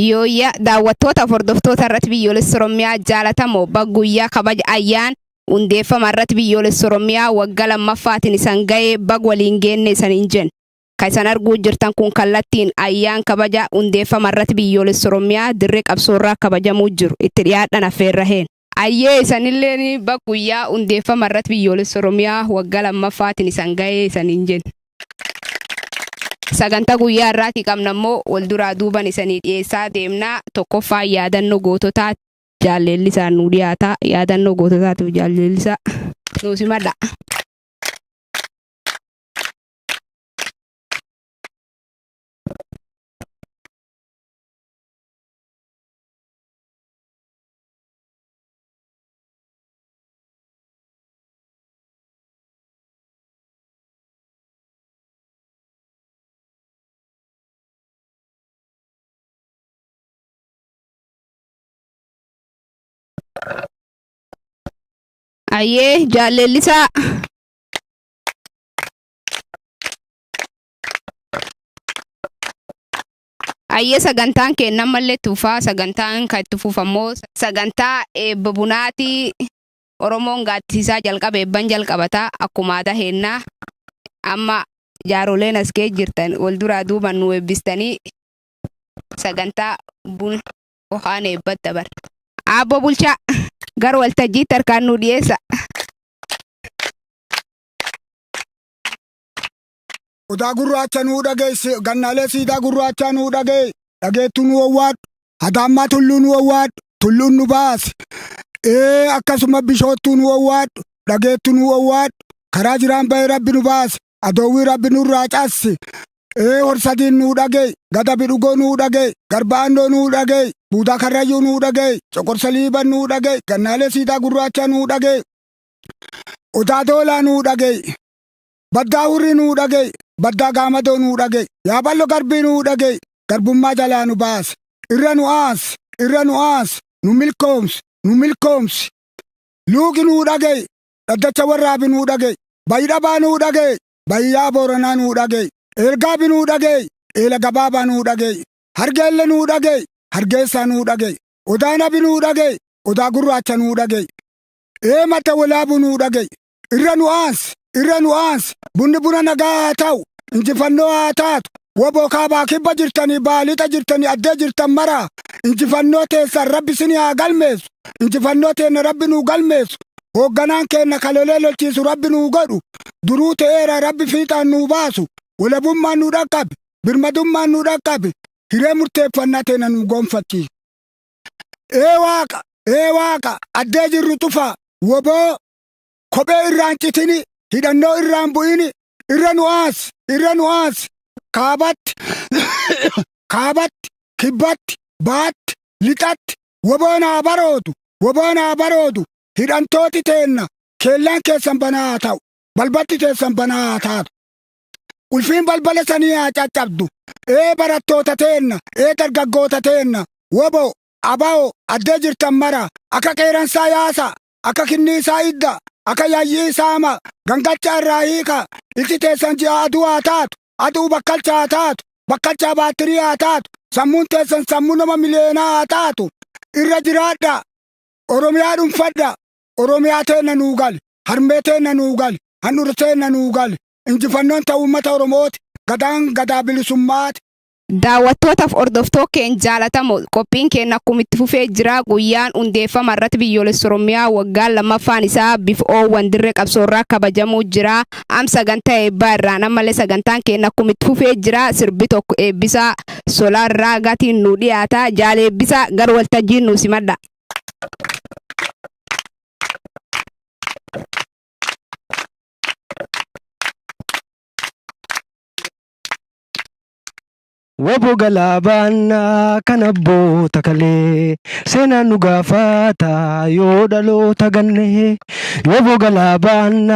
Yooyyaa daawwattoota hordoftoota irratti biyyoolessa Oromiyaa jaalatamoo guyyaa kabaja ayyaan hundeeffama irratti biyyoolessa Oromiyaa waggaa lammaffaatiin isan ga'ee bag waliin geenne isaniin jenna. Kan isan arguu jirtan kun kallattiin ayyaan kabaja hundeeffama irratti biyyoolessa Oromiyaa dirree qabsoorraa kabajamuu jiru itti dhiyaadhaan affeerra heen. Ayyee isanillee bag guyyaa hundeeffama irratti biyyoolessa Oromiyaa waggaa lammaffaatiin isan ga'ee isaniin jenna. Sagantaa guyyaa irraati qabnammoo wal duraa duuban isanii dhiyeessaa deemnaa tokkoffaa yaadannoo goototaa jaalleellisaa nu dhiyaata yaadannoo goototaatiif jaalleellisaa nu simadha. Ayyee jaalleellisaa. Ayyee sagantaan kennan mallee tuufaa sagantaan kan itti fuufammoo sagantaa eebba bunaatii Oromoon gaaddisiisaa jalqaba eebban jalqabataa akkuma aadaa heennaa amma jaaroleen as kee jirtan wal duraa duuban nu eebbistanii sagantaa bun ho'aan eebbat dabar. Abbo bulchaa gar waltajjii tarkaan nu dhiyeessa. Odaa gurraacha nuu dhageesse gannaalee siidaa gurraacha nuu dhageettu nu owwaadhu hadaammaa tulluu nu owwaadhu tulluun nu baase akkasuma bishoottuu nu owwaadhu dhageettu nu owwaadhu karaa jiraan bahee rabbi nu baase adoowwii rabbi nurraa casse horsadiin nuu dhagee gada bidhugoo nuu dhagee garbaandoo nuu dhagee buudaa karrayyuu nuu dhagee coqorsa liiban nuu dhagee gannaalee siidaa gurraacha nuu dhagee odaa doolaa nuu dhagee baddaa hurrii nuu dhagee baddaa gaamadoo nuu dhagee yaa ballo garbii nuu dhagee garbummaa jalaa nu baase irra nu aas nu milkoomsi luugi nuu dhagee dhaddacha warraabi nuu dhagee bayyidhabaa nuu dhagee bayyaa booranaa nuu dhagee ergaabi nuu dhagee eela gabaabaa nuu dhagee hargeelle nuu dhagee hargeessaa nuu dhagee odaa nabi nuu dhagee odaa gurraacha nuu dhagee mata walaabu nuu dhagee irra nu aas bunni buna nagaa haa ta'u injifannoo haa taatu woboo kaabaa kibba jirtanii baalixa jirtanii addee jirtan maraa injifannoo teessan rabbi sinii haa galmeessu injifannoo teenna rabbi nuu galmeessu hoogganaan keenna kalolee lolchiisu rabbi nuu godhu duruu ta'eera rabbi fiixaan nuu baasu walabummaan nuu dhaqqabe birmadummaan nuu dhaqqabe hiree murteeffannaa teenna nuu gonfachiisu. Waaqa addee jirru tufaa woboo kophee irraan citini hidhannoo irraan bu'ini irra nu aas kaabatti kibbatti baatti lixatti woboon haa baroodu hidhantooti teenna keellaan keessan banaa haa ta'u balbatti teessan banaa haa taatu ulfiin balbala sanii haa caccabdu barattoota teenna dargaggoota teenna woboo aba'oo addee jirtan mara akka qeeransaa yaasa akka kinniisaa idda akka yayyii saama gangacha irraa hiika itti teessan ji'a aduu haa taatu aduu bakkalcha haa taatu bakkalcha baattirii haa taatu sammuun teessan sammuu nama miliyeenaa haa taatu irra jiraadha Oromiyaa dhuunfadha Oromiyaa teenna nuu gali harmee teenna nuu gali handhuura teenna nuu gali injifannoon ta'u uummata Oromooti gadaan gadaa bilisummaati. Daawwattootaaf hordoftoota keenya jaalatamoo qophiin keenya akkuma itti fufee jira guyyaan hundeeffama irratti biyyoolessa Oromiyaa waggaa lammaffaan isaa bifa oowwan dirree qabsoorraa kabajamuu jira am sagantaa eebbaa irraan ammallee sagantaan keenya akkuma itti fufee jira sirbi tokko eebbisaa solaarraa gatiin nu dhiyaata jaaleebbisaa gar waltajjiin nu simadha. Wabo galaabaan kan abboota kalee seenaan nu gaafata yoo dhaloota ganne. Wabo galaabaan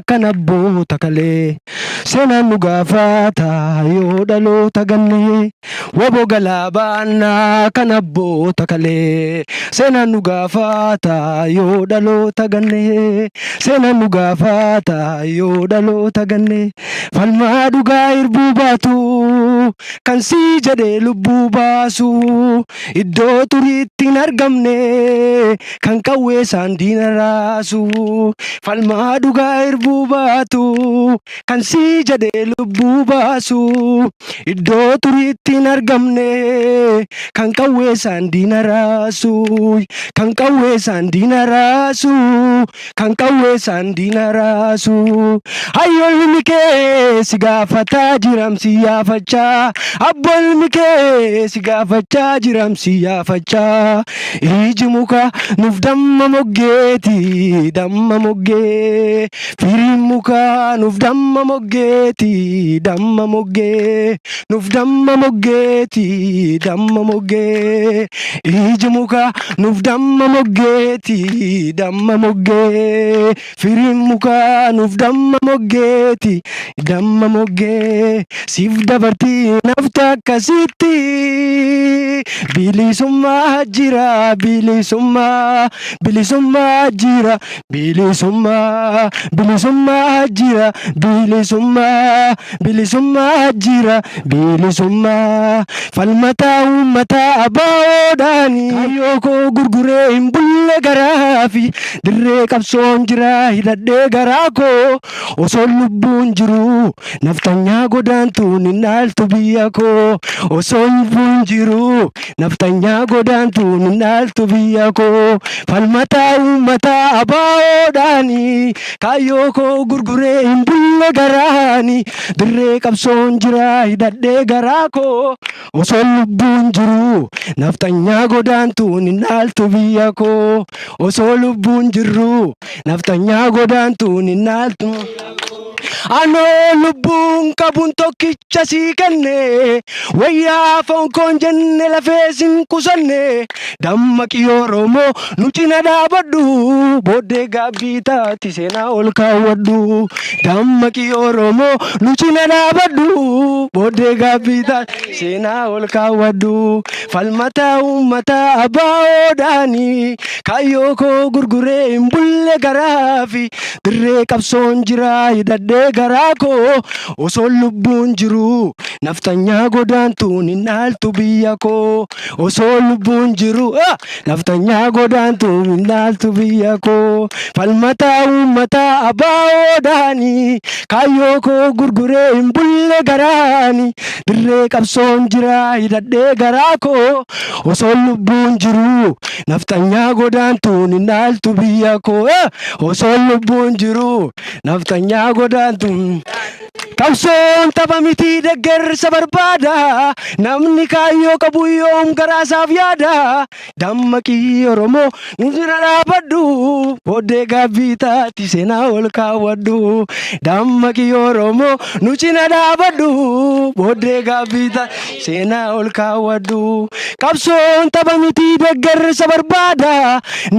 kan abboota kalee seenaan nu gaafata yoo dhaloota ganne. Waboo galaabaannaa kan abboota kalee seenaan nu gaafata yoo dhaloota ganne. Seenaan nu gaafata yoo dhaloota ganne. Falmaa dhugaa hirbuu baatu kan sii jedhee lubbuu baasu iddoo turiitti hin argamne kan qawwee isaan diina raasu. Falmaa dhugaa hirbuu baatu kan sii jedhee lubbuu baasu iddoo turiitti hin argamne kan qawwee isaan diina raasu. Kan qawwee isaan diina raasu. Kan qawwee isaan diina raasu. Hayyoolmi kee si gaafataa jiramsi yaafachaa. Abboolmi kee si gaafachaa jiramsi yaafachaa. Iji muka nuuf damma moggeeti damma moggee. Firiin muka nuuf damma moggeeti damma moggee. Nuuf damma moggeeti damma moggee. Iji muka nuuf damma moggeeti damma moggee. Firiin muka nuuf damma moggeeti damma moggee. Siif dabartii nafta akkasitti bilisummaa jira bilisummaa bilisummaa jira bilisummaa bilisummaa jira bilisummaa bilisummaa jira bilisummaa. Falmataa uummataa abaawoodhaani kaayyoo koo gurguree hin bulle garaafi dirree qabsoon jira hidhadhee garaa koo osoo lubbuun jiru naftanyaa godaantuun hin dhaaltu biyya koo. Osoo lubbuun jiru naftanyaa godaantuun hin dhaaltu biyya koo. Falmataa uummataa abaawoodhaani kaayyoo koo gurguree hin bulle garaani dirree qabsoon jira hidhadhee garaa koo osoo lubbuun jiru naftanyaa godaantuun hin dhaaltu biyya koo. Osoo lubbuun jiru naftanyaa godaantuun hin dhaaltu. Anoo lubbuun qabuun tokkicha sii kenne wayyaa foon koon jenne lafee sin kusanne. Dammaqii Oromoo nu cina dhaabadhu booddee gaabbii taati seenaa ol kaawwadhu. Dammaqii Oromoo nu cina dhaabadhu booddee gaabbii taati seenaa ol kaawwadhu. Falmataa uummataa abaawoodhaani kaayyoo koo gurguree hin bulle garaafi dirree qabsoon jira hidhadhee garaa koo osoo lubbuun jiru naftanyaa godaantuun hin dhaaltu biyya koo. Osoo lubbuun jiru naftanyaa godaantuun hin dhaaltu biyya koo. Falmataa uummataa abaawoodhaani kaayyoo koo gurguree hin bulle garaani dirree qabsoon jira hidhadhee garaa koo osoo lubbuun jiru naftanyaa godaantuun hin dhaaltu biyya koo. Osoo lubbuun jiru naftanyaa godaantuun. Qabsoon tapha miti deeggarsa barbaada namni kaayyoo qabu yoom garaasaaf yaada. Dammaqii Oromoo nu cina dhaabadhu booddee gaabbii taati seenaa ol kaawwadhu. Dammaqii Oromoo nu cina dhaabadhu booddee gaabbii taati seenaa ol kaawwadhu. Qabsoon tapha miti deeggarsa barbaada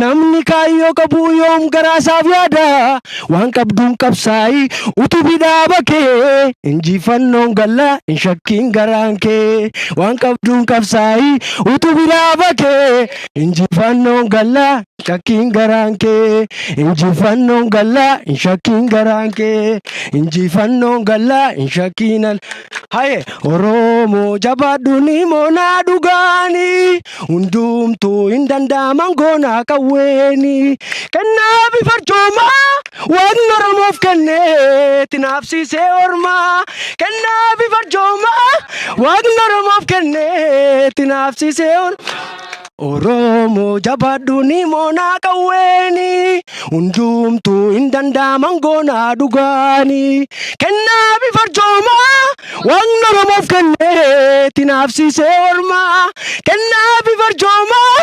namni kaayyoo qabu yoom garaasaaf yaada. Waan qabduun qabsaa'ii utubii dhaaba kee injifannoon galla hin shakkiin garaan kee. Waan qabduun qabsaa'ii utubii dhaaba kee injifannoon galla shakkiin garaan kee. Injifannoon galla hin shakkiin garaan kee. Injifannoon galla hin shakkiin haye. Oromoo jabaadhu ni moonaa dhugaani hundumtuu hin danda'aman goonaa qawweeni. Kennaa bifarjoomaa waan Oromoof kennee tinaafsiisee ormaa. Kennaa bifarjoomaa waan Oromoof kennee tinaafsiisee ormaa. Oromoo jabaadhu ni moonaa qawweeni hundumtuu hin danda'aman goonaa dhugaani. Kennaa bifarjoomaa waan Oromoof kennee tinaafsiisee ormaa. Kennaa bifarjoomaa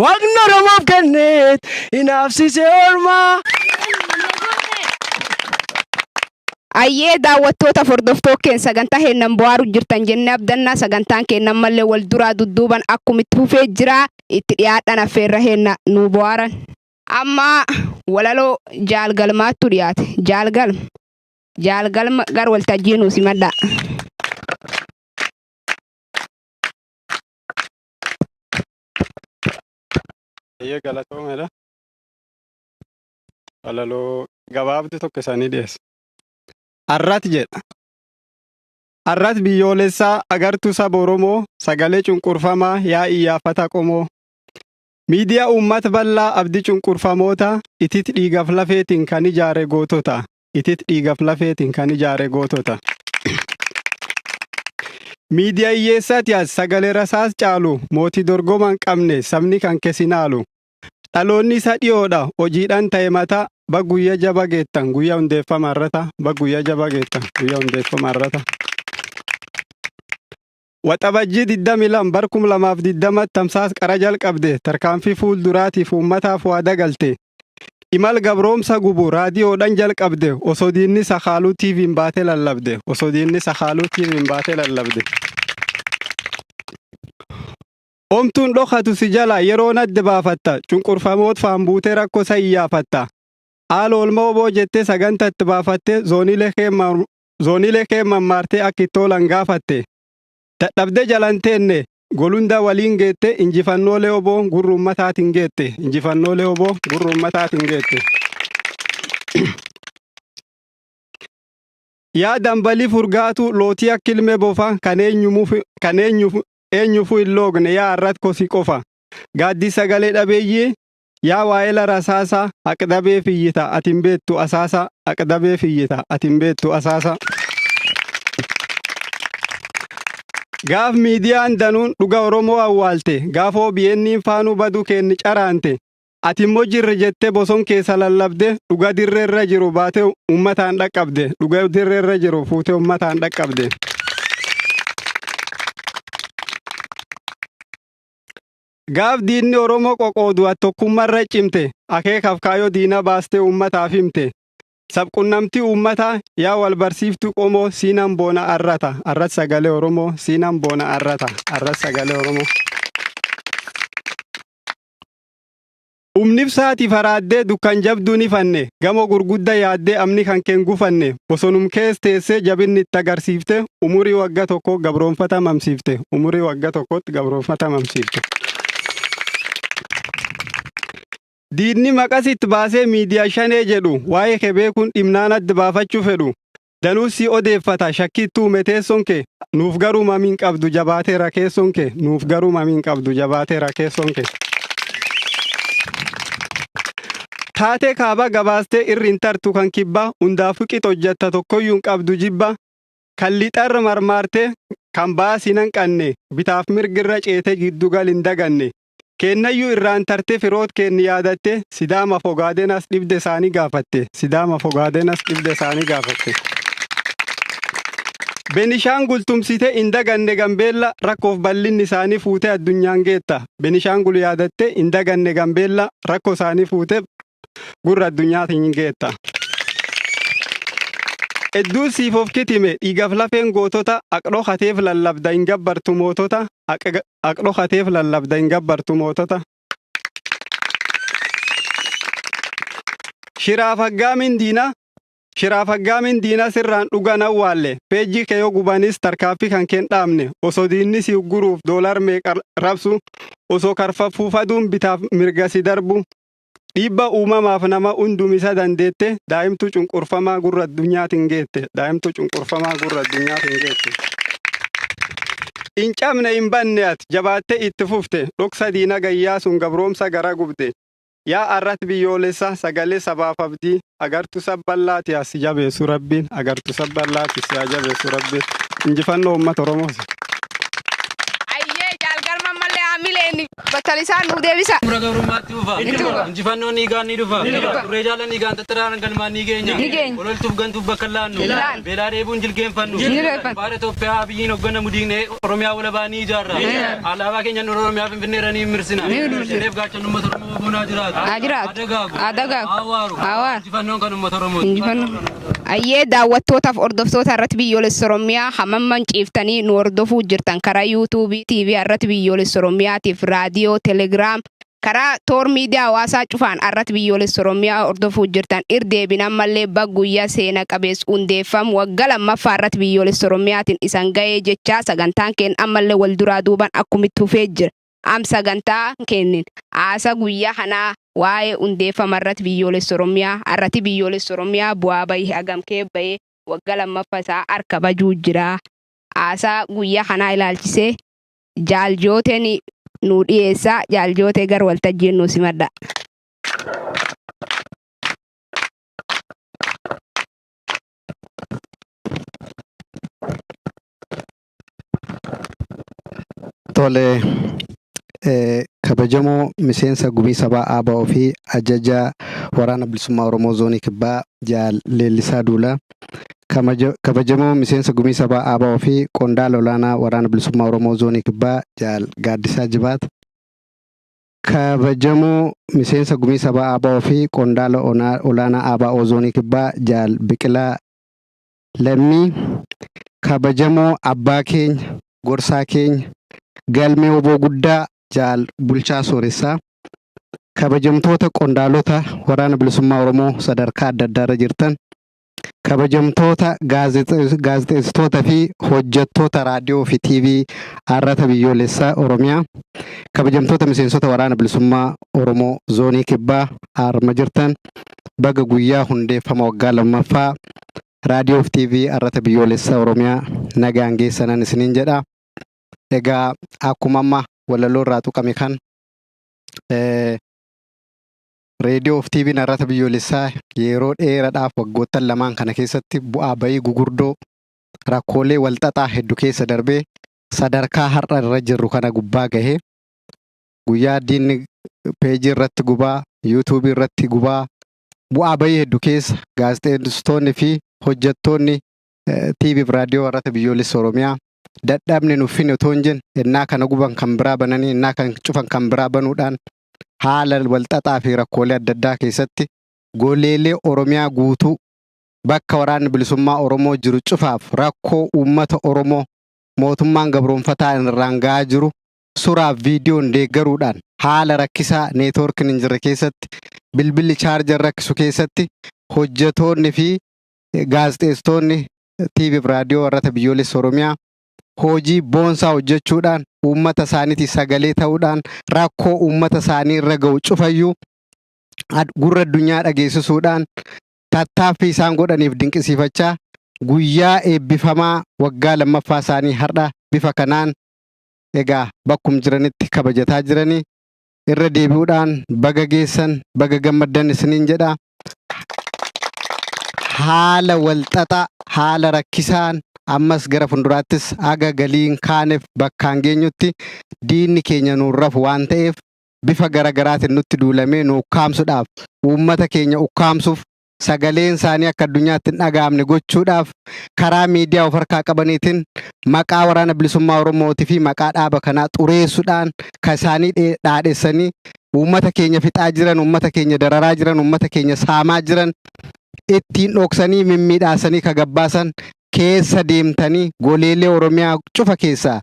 waan Oromoof kennee tinaafsiisee ormaa. Ayyee daawwattoota hordoftoota keenya sagantaa heennan bu'aaru jirtan jennee abdannaa. Sagantaan keenya mallee wal duraa dudduuban akkumitti fufee jira itti dhiyaadhaan affeerra heenna nu bu'aaran. Amma walaloo jaalgalmaattu dhiyaate jaalgalma. Jaalgalma gar waltajjii nu simadha. Galatoomeedha. Walaloo gabaabdu tokko isaanii dhiyeessa. Arrat jedha. Arrat biyyoolessaa agartuu saba Oromoo sagalee cunqurfamaa yaa iyyaafata qomoo. Miidiyaa uummata bal'aa abdii cunqurfamoota itit dhiigaf lafeetiin kan ijaare gootota. Itit dhiigaf lafeetiin kan ijaare gootota. Miidiyaa hiyyeessaati as sagalee rasaas caalu mootii dorgoman qabne sabni kan kesinaalu. Dhaloonni isa dhiyoodha hojiidhaan ta'e mataa guyyaa jaba geettan guyyaa hundeeffama irrata guyyaa jaba geettan guyyaa hundeeffama irrata. Waxabajjii 22 barkum 2020 tamsaas qara jalqabde tarkaanfii fuulduraatiif uummataaf waada galte. Imal gabroomsa gubu raadiyoodhaan jalqabde osoo diinni sakaaluu TV'n baatee lallabde osoo diinni sakaaluu TV'n baatee lallabde. Omtuun dhokatu si jala yeroo nadde baafatta cunqurfamoot faan buutee rakkoo isa iyyaafatta. Haala oolma oboo jettee sagantatti baafatte zoonilee kee mammaartee akka itti oolan gaafatte. Dadhabdee jalanteenne golunda waliin geette injifannoolee oboo gurra ummataatiin geette injifannoolee oboo gurra ummataatiin geette. Yaa dambalii furgaatu lootii akka ilmee bofa kan eenyufu hin loogne yaa arrat kosi qofa. Gaaddii sagalee dhabeeyyee yaa waa'ela rasaasa aqdabee fiyyita atin beettu asaasa aqdabee fiyyita atin beettu asaasa. Gaaf miidiyaan danuun dhuga Oromoo awwaalte gaaf OBN'n faanuu baduu kenni caraante. Ati immoo jirre jettee boson keessa lallabde dhuga dirreerra jiru baatee uummataan dhaqqabde dhuga dirreerra jiru fuutee uummataan dhaqqabde. Gaaf diinni Oromoo qoqoodu tokkummaarra cimte akeekaaf kaayoo diina baastee uummataaf himte. Sabqunnamtii uummataa yaa wal barsiiftuu qomoo siinan boona arrata arrat sagalee Oromoo siinan boona arrata arrat sagalee Oromoo. Umnibsaati faraaddee dukkan jabduun ifanne gamoo gurgudda yaaddee amni kan keen gufanne bosonum kees teessee jabinni itti agarsiifte umurii wagga tokko gabroonfata mamsiifte umurii wagga tokkotti gabroonfata mamsiifte. Diinni maqasitti baasee miidiyaa shanee jedhu waa'ee kee beekuun dhimnaan adda baafachuu fedhu. Danuus si odeeffata shakkittuu meteessoon kee nuuf garuu mamiin qabdu jabaatee rakeessoon kee nuuf garuu mamiin qabdu jabaatee rakeessoon kee. Taatee kaaba gabaastee irriin tartu kan kibba hundaafuu qix hojjetta tokkoyyuun qabdu jibba. Kan lixarra marmaartee kan baasinan qanne bitaaf mirgirra ceete giddugal hin daganne. Kennayyuu irraan tarte firoot kenni yaadatte sidaama fogaadenas dhibde isaanii gaafatte sidaama fogaadenas dhibde isaanii gaafatte. Benishaangul tumsite hin daganne Gambeella rakkoof bal'inni isaanii fuute addunyaan geetta. Benishaangul yaadatte hin daganne Gambeella rakkoo isaanii fuute gurra addunyaatiin geetta. Edduu siif of kitime dhiigaf lafeen gootota aqdhoo hateef lallabda hin gabbartu mootota aqdhoo hateef lallabda hin gabbartu mootota. Shiraaf aggaamin diina sirraan dhugan awwaalle peejii kee yoo gubanis tarkaaffii kan keen dhaabne osoo diinni si guruuf doolar meeqa rabsu osoo karfaffuu faduun bitaaf mirga si darbu. Dhiibba uumamaaf nama hundumisa dandeette daa'imtuu cunqurfamaa gurra addunyaatiin geette daa'imtuu cunqurfamaa gurra addunyaatiin geette. Hin cabne hin banne ati jabaattee itti fufte dhoksa diina gayyaa sun gabroomsa gara gubde. Yaa arrat biyyoolessa sagalee sabaaf abdii agartuu sabballaati as jabeessu rabbiin agartuu sabballaati si jabeessu rabbiin injifannoo uummata Oromooti. Batalisaan nu deebisa. Muragarumaatti dhufa. Injifannoon niigaan ni dhufa. Duree jaalan niigaan tattaraan galmaan ni geenya. Ololtuuf gantuuf bakka laannu. Beelaa dheebuun jilgeenfannu. Baara Itoophiyaa biyyiin hoggana mudiignee Oromiyaa walabaa ni ijaarra. Alaabaa keenya nurra Oromiyaa Finfinneera ni mirsina. Sineef gaachan uummata Oromoo bonaa jiraatu. Adagaagu. Awwaaru. Injifannoon kan uummata Oromooti. Ayyee daawwattootaaf hordoftoota irratti biyyoolessa Oromiyaa hammamman ciiftanii nu hordofuu jirtan karaa YouTube TV irratti biyyoolessa Oromiyaatiif raadiyoo Telegram karaa toor miidiyaa hawaasaa cufaan arratti biyyoolessa Oromiyaa hordofuu jirtan irdeebin ammallee guyyaa seena qabeessa hundeeffamu waggaa lammaffaa irratti biyyoolessa Oromiyaatiin isan ga'ee jechaa sagantaan keenya ammallee wal duraa duuban akkumitti hufee jira. Am sagantaa kennin haasa guyyaa kanaa waa'ee hundeeffama irratti biyyoolessa Oromiyaa arratti biyyoolessa Oromiyaa bu'aa bahii hagamkee bahee waggaa lammaffaa isaa harka bajuu jira. Haasa guyyaa kanaa ilaalchisee jaaljooteen nu dhiyeessaa jaaljootee gar waltajjiin nu simadha. Tole kabajamoo miseensa gumii sabaa ABO fi ajaja waraana bilisummaa Oromoo zoonii kibbaa Jaal Leellisaa Duulaa. Kabajamoo miseensa gumii sabaa ABO fi qondaala olaanaa waraana bilisummaa Oromoo zoonii kibbaa Jaal Gaaddisaa Jibaat. Kabajamoo miseensa gumii sabaa ABO fi qondaala olaanaa ABO zoonii kibbaa Jaal Biqilaa Lammii. Kabajamoo abbaa keenya gorsaa keenya galmee oboo guddaa Jaal Bulchaa Sooressaa. Kabajamtoota qondaalota waraana bilisummaa Oromoo sadarkaa adda addaarra jirtan. Kabajamtoota gaazexeessitoota fi hojjettoota raadiyoo fi TV arrata biyyoolessaa Oromiyaa. Kabajamtoota miseensota waraana bilisummaa Oromoo zoonii kibbaa arma jirtan. Baga guyyaa hundeeffama waggaa lammaffaa raadiyoo fi TV arrata biyyoolessaa Oromiyaa nagaan geessanan isiniin jedha. Egaa akkuma amma walaloo irraa tuqame kan reediyoo fi TV'n arrata biyyoolessaa yeroo dheeraadhaaf waggoottan lamaan kana keessatti bu'aa bahii gugurdoo rakkoolee walxaxaa hedduu keessa darbee sadarkaa har'a irra jirru kana gubbaa gahee guyyaa diinni peejii irratti gubaa yuutuubii irratti gubaa bu'aa bahii hedduu keessa gaazexeessitoonni fi hojjettoonni TV fi raadiyoo arrata biyyoolessa Oromiyaa dadhabni nuffin otoo hin jenne innaa kana guban kan biraa bananii innaa kan cufan kan biraa banuudhaan haala walxaxaa fi rakkoolee adda addaa keessatti goleelee Oromiyaa guutuu bakka waraanni bilisummaa Oromoo jiru cufaaf rakkoo uummata Oromoo mootummaan gabroonfataa irraan gahaa jiru suuraaf viidiyoon deeggaruudhaan haala rakkisaa neetwoorkiin hin jirre keessatti bilbilli chaarjar rakkisu keessatti hojjetoonni fi gaazexeessitoonni TV fi raadiyoo arrata biyyoolessa Oromiyaa hojii boonsaa hojjechuudhaan uummata isaaniitti sagalee ta'uudhaan rakkoo uummata isaanii irra ga'u cufayyuu gurra addunyaa dhageessisuudhaan tattaaffii isaan godhaniif dinqisiifachaa guyyaa eebbifamaa waggaa lammaffaa isaanii har'a bifa kanaan egaa bakkum jiranitti kabajataa jiranii irra deebi'uudhaan baga geessan baga gammaddan isiniin jedha. Haala walxaxaa haala rakkisaan ammas gara fuulduraattis aga galiin kaaneef bakkaan geenyutti diinni keenya nuurraaf waan ta'eef bifa garagaraatiin nutti duulamee nu ukkaamsuudhaaf uummata keenya ukkaamsuuf sagaleen isaanii akka addunyaatti hin dhaga'amne gochuudhaaf karaa miidiyaa of harkaa qabaniitiin maqaa waraana bilisummaa Oromootii fi maqaa dhaaba kanaa xureessuudhaan kan isaanii dhaadhessanii uummata keenya fixaa jiran uummata keenya dararaa jiran uummata keenya saamaa jiran ittiin dhoksanii mimmiidhaasanii kagabbaasan keessa deemtanii goleelee Oromiyaa cufa keessaa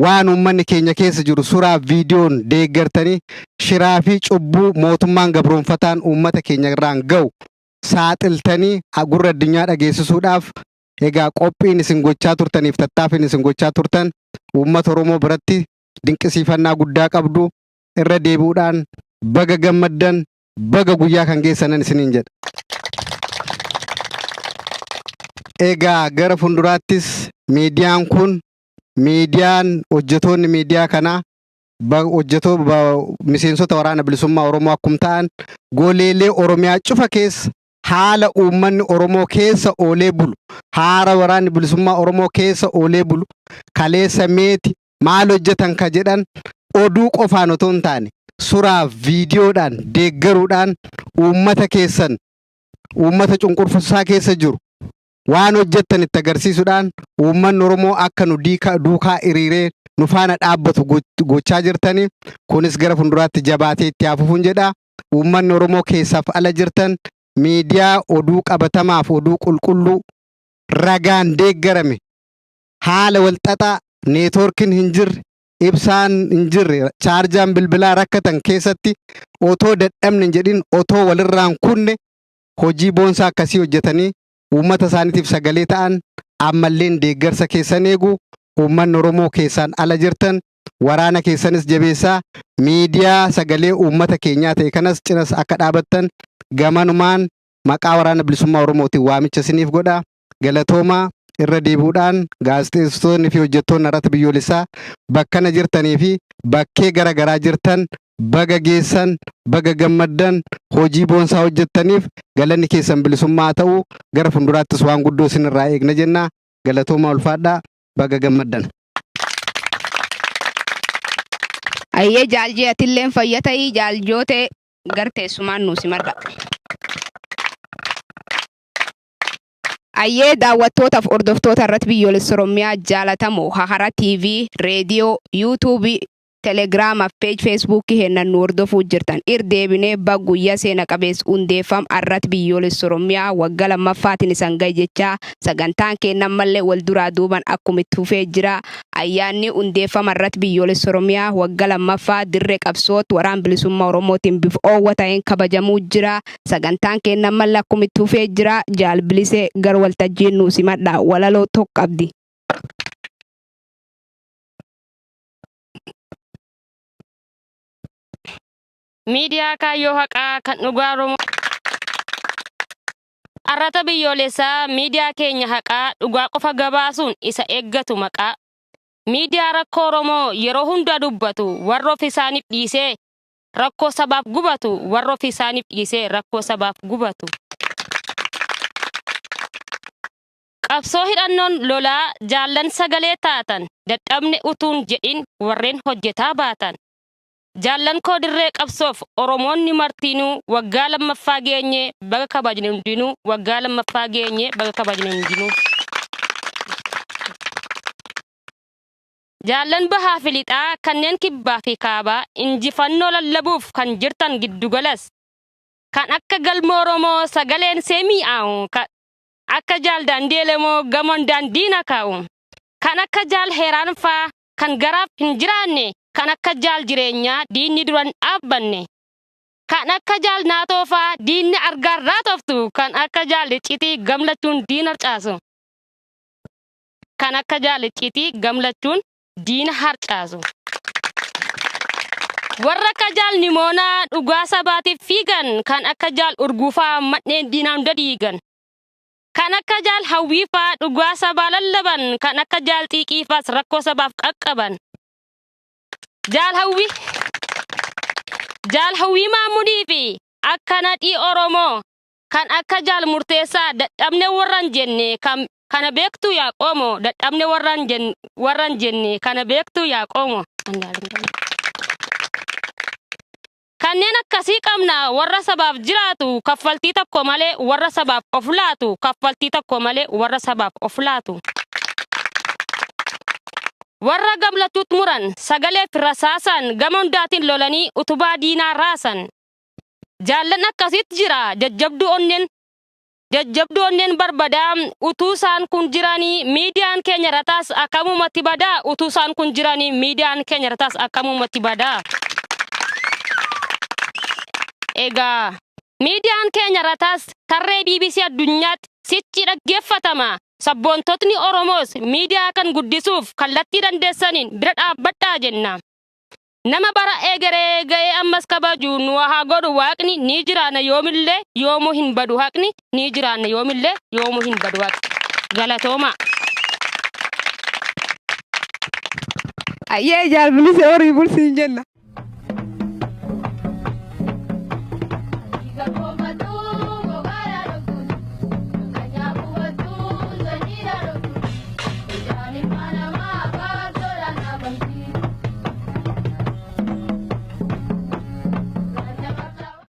waan uummanni keenya keessa jiru suuraaf viidiyoon deeggartanii shiraa fi cubbuu mootummaan gabroonfataan uummata keenya irraan ga'u saaxiltanii gurra addunyaa dhageessisuudhaaf egaa qophiin isin gochaa turtaniif tattaaffiin isin gochaa turtan uummata Oromoo biratti dinqisiifannaa guddaa qabdu. Irra deebi'uudhaan baga gammaddan baga guyyaa kan geessanan isiniin jedha. Egaa gara fuulduraattis miidiyaan kun miidiyaan hojjetoonni miidiyaa kanaa miseensota waraana bilisummaa Oromoo akkuma ta'an goleelee Oromiyaa cufa keessa haala uummanni Oromoo keessa oolee bulu haala waraanni bilisummaa Oromoo keessa oolee bulu kaleessa meeti maal hojjetan ka jedhan oduu qofaan otoo hin taane suuraaf viidiyoodhaan deeggaruudhaan uummata keessan uummata cunqurfamaa keessa jiru waan hojjettan itti agarsiisuudhaan uummanni Oromoo akka nu duukaa hiriiree nu faana dhaabbatu gochaa jirtanii kunis gara fuulduraatti jabaatee itti fufuun jedha. Uummanni Oromoo keessaaf ala jirtan miidiyaa oduu qabatamaaf oduu qulqulluu ragaan deeggarame haala walxaxaa neetwoorkiin hin jirre ibsaan hin jirre chaarjaan bilbilaa rakkatan keessatti otoo dadhabne hin jedhin otoo walirraan kunne hojii boonsaa akkasii hojjetanii uummata isaaniitiif sagalee ta'an ammalleen deeggarsa keessan eegu uummanni Oromoo keessaan ala jirtan waraana keessanis jabeessaa miidiyaa sagalee uummata keenyaa ta'e kanas cinas akka dhaabattan gamanumaan maqaa waraana bilisummaa Oromootiin waamicha isiniif godha. Galatoomaa irra deebuudhaan gaazexeessitoonni fi hojjettoonni irratti biyyoolessaa bakkana jirtanii fi bakkee garaagaraa jirtan baga geessan baga gammaddan hojii boonsaa hojjettaniif galanni keessan bilisummaa ta'u gara fuulduraattis waan guddoo isinirraa eegna jenna. Galatoomaa ulfaadhaa baga gammaddan. Ayyee jaaljee atilleen fayyatai jaaljoote garteessumaan nuusi marga. Ayyee daawwattootaaf hordoftoota irratti biyyoolessa Oromiyaa jaalatamoo Hahara TV, reediyoo, yuutuubii, telegiraama, peej feesbuukii hennan nu hordofuu jirtan irdeebinee guyyaa seena qabeessa hundeeffama irratti biyyoolessa Oromiyaa waggaa lammaffaatiin isan gahe jechaa sagantaan kennan mallee wal duraa duuban akkuma itti fufee jira. Ayyaanni hundeeffama irratti biyyoolessa Oromiyaa waggaa lammaffaa dirree qabsooti waraan bilisummaa Oromootiin bifa oowwa ta'een kabajamuu jira. Sagantaan kennan mallee akkuma itti fufee jira. Jaalbilisee gar waltajjiin nuusi madhaa walaloo tokko qabdi. Miidiyaa kaayyoo haqaa kan dhugaa Oromoo arrata biyyoolessaa miidiyaa keenya haqaa dhugaa qofa gabaasuun isa eeggatu maqaa miidiyaa rakkoo Oromoo yeroo hunda dubbatu warra of isaaniif dhiisee rakkoo sabaaf gubatu warra of isaaniif dhiisee rakkoo sabaaf gubatu qabsoo hidhannoon lolaa jaallan sagalee taatan dadhabne utuun jedhin warreen hojjetaa baatan jaallan koo dirree qabsoof Oromoonni martinuu waggaa lammaffaa geenye baga kabajne hundinuu waggaa lammaffaa geenye baga kabajne hundinuu jaallan bahaa fi lixaa kanneen kibbaa fi kaabaa injifannoo lallabuuf kan jirtan giddugalas kan akka galma Oromoo sagaleen seemi'aawu akka jaal daandeelemoo gamoon daandiina kaa'u kan akka jaal heeraanfaa kan garaaf hin jiraanne kan akka jaal jireenyaa diinni duran dhaabbanne kan akka jaal naatoofaa diinni argaarraa toftu kan akka jaal iccitii gamlachuun diina harcaasu kan akka jaal iccitii gamlachuun diina harcaasu warra akka jaal nimoonaa dhugaa sabaatiif fiigan kan akka jaal urguufaa madneen diinaan dadiigan kan akka jaal hawwiifaa dhugaa sabaa lallaban kan akka jaal xiiqiifaas rakkoo sabaaf qaqqaban Jaal hawwii Maamudii fi akka nadhii Oromoo kan akka jaal murteessaa dadhabne warran jenne kana beektu yaa qomoo dadhabne warran jenne kana beektu yaa qomoo kanneen akkasii qabna warra sabaaf jiraatu kaffaltii tokko malee warra sabaaf of laatu kaffaltii tokko malee warra sabaaf of laatu warra gamlatuut muran sagalee firasaasan gama hundaatiin lolanii utubaa diinaa raasan jaallan akkasitti jira jajjabduu onneen barbadaa utuu isaan kun jiranii miidiyaan keenya rataas akkamumatti badaa utuu isaan kun jiranii miidiyaan keenya rataas akkamumatti badaa egaa miidiyaan keenya rataas tarree BBC addunyaatti sichi dhaggeeffatama sabboontotni Oromoos miidiyaa kan guddisuuf kallattii dandeessaniin bira dhaabbadhaa jenna. Nama bara egeree ga'ee ammas kabaju nu haa godhu waaqni ni jiraanna yoomillee yoomuu hin badu haqni ni jiraanna yoomillee yoomuu hin badu haqni. Galatooma. Ayyee jaalbilisee horii bulsiin jenna.